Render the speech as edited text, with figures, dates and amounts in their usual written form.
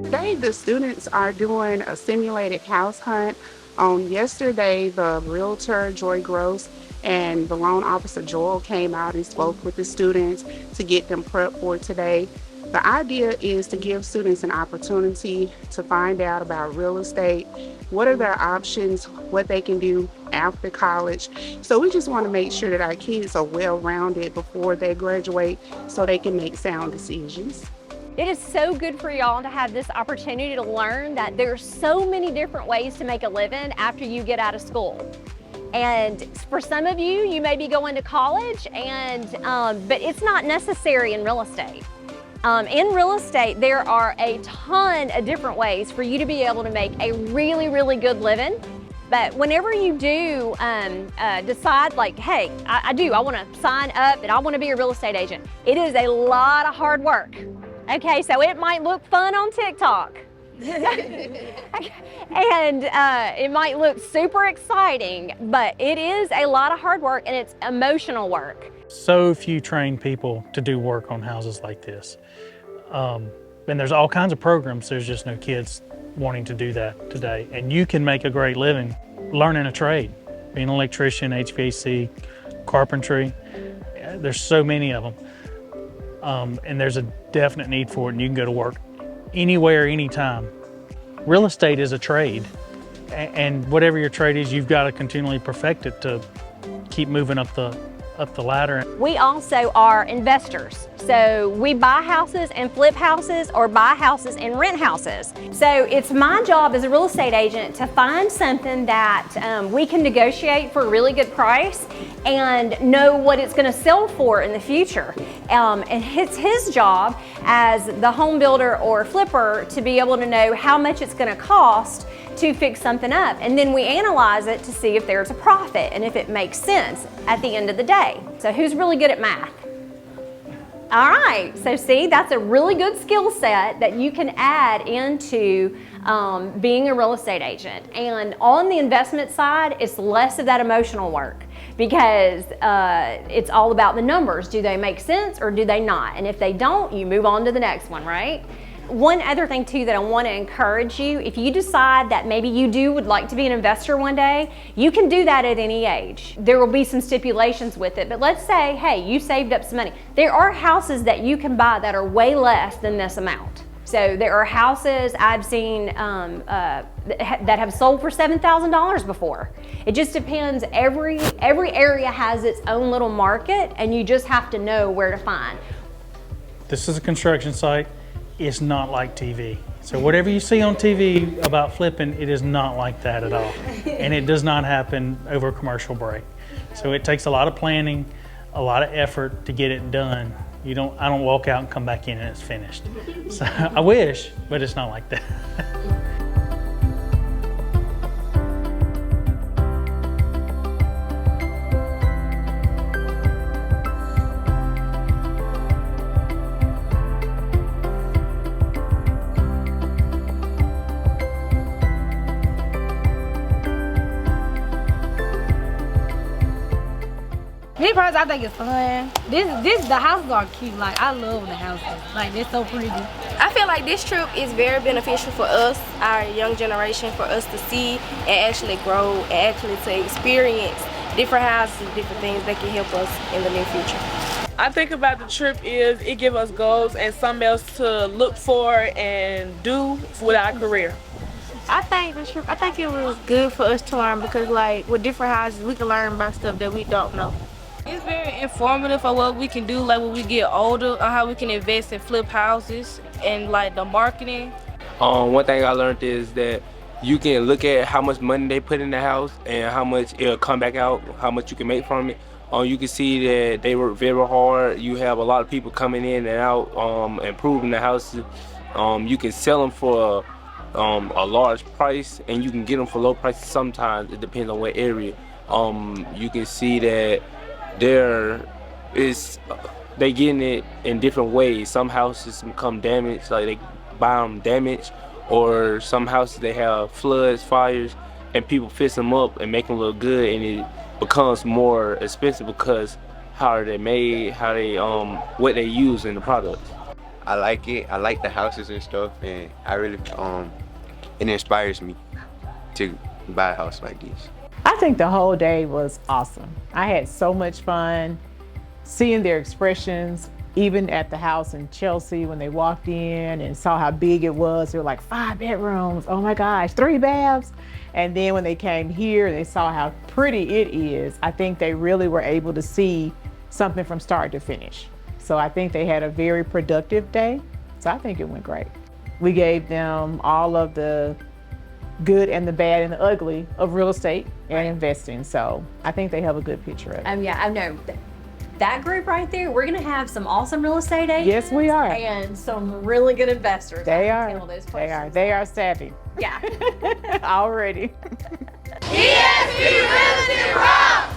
Today, the students are doing a simulated house hunt. Yesterday, the realtor, Joy Gross, and the loan officer, Joel, came out and spoke with the students to get them prepped for today. The idea is to give students an opportunity to find out about real estate, what are their options, what they can do after college. So we just want to make sure that our kids are well-rounded before they graduate so they can make sound decisions. It is so good for y'all to have this opportunity to learn that there's so many different ways to make a living after you get out of school. And for some of you, you may be going to college, but it's not necessary in real estate. In real estate, there are a ton of different ways for you to be able to make a really, really good living. But whenever you do decide like, hey, I want to sign up and I want to be a real estate agent, it is a lot of hard work. Okay, so it might look fun on TikTok. And it might look super exciting, but it is a lot of hard work and it's emotional work. So few trained people to do work on houses like this. And there's all kinds of programs, there's just no kids wanting to do that today. And you can make a great living learning a trade, being an electrician, HVAC, carpentry. There's so many of them. And there's a definite need for it, and you can go to work anywhere, anytime. Real estate is a trade, and whatever your trade is, you've got to continually perfect it to keep moving up the ladder. We also are investors. So we buy houses and flip houses or buy houses and rent houses. So it's my job as a real estate agent to find something that we can negotiate for a really good price and know what it's going to sell for in the future. And it's his job as the home builder or flipper to be able to know how much it's going to cost to fix something up. And then we analyze it to see if there's a profit and if it makes sense at the end of the day. So who's really good at math? All right, so see, that's a really good skill set that you can add into being a real estate agent. And on the investment side, it's less of that emotional work because it's all about the numbers. Do they make sense or do they not? And if they don't, you move on to the next one, right? One other thing too that I want to encourage you, if you decide that maybe you would like to be an investor one day, you can do that at any age. There will be some stipulations with it, but let's say, hey, you saved up some money. There are houses that you can buy that are way less than this amount. So there are houses I've seen that have sold for $7,000 before. It just depends. Every area has its own little market, and you just have to know where to find. This is a construction site. It's not like TV. So whatever you see on TV about flipping, it is not like that at all. And it does not happen over a commercial break. So it takes a lot of planning, a lot of effort to get it done. I don't walk out and come back in and it's finished. So I wish, but it's not like that. Me personally, I think it's fun. The houses are cute. Like, I love the houses. Like, they're so pretty. I feel like this trip is very beneficial for us, our young generation, for us to see and actually grow and actually to experience different houses, different things that can help us in the near future. I think about the trip is it gives us goals and something else to look for and do with our career. I think it was good for us to learn because, like, with different houses, we can learn about stuff that we don't know. It's very informative for what we can do, like when we get older, on how we can invest in flip houses and like the marketing. One thing I learned is that you can look at how much money they put in the house and how much it'll come back out, how much you can make from it. You can see that they work very hard. You have a lot of people coming in and out, improving the houses. You can sell them for a large price, and you can get them for low prices sometimes. It depends on what area. You can see that they getting it in different ways. Some houses become damaged, like they buy them damaged, or some houses they have floods, fires, and people fix them up and make them look good, and it becomes more expensive because how are they made, how they what they use in the products. I like it. I like the houses and stuff, and I really it inspires me to buy a house like this. I think the whole day was awesome. I had so much fun seeing their expressions, even at the house in Chelsea when they walked in and saw how big it was. They were like 5 bedrooms, oh my gosh, 3 baths. And then when they came here and they saw how pretty it is, I think they really were able to see something from start to finish. So I think they had a very productive day. So I think it went great. We gave them all of the good and the bad and the ugly of real estate and investing. So I think they have a good picture of it. Yeah, I know. That group right there, we're gonna have some awesome real estate agents. Yes, we are. And some really good investors. They are. They are savvy. Yeah. Already. ESP Realty Rock!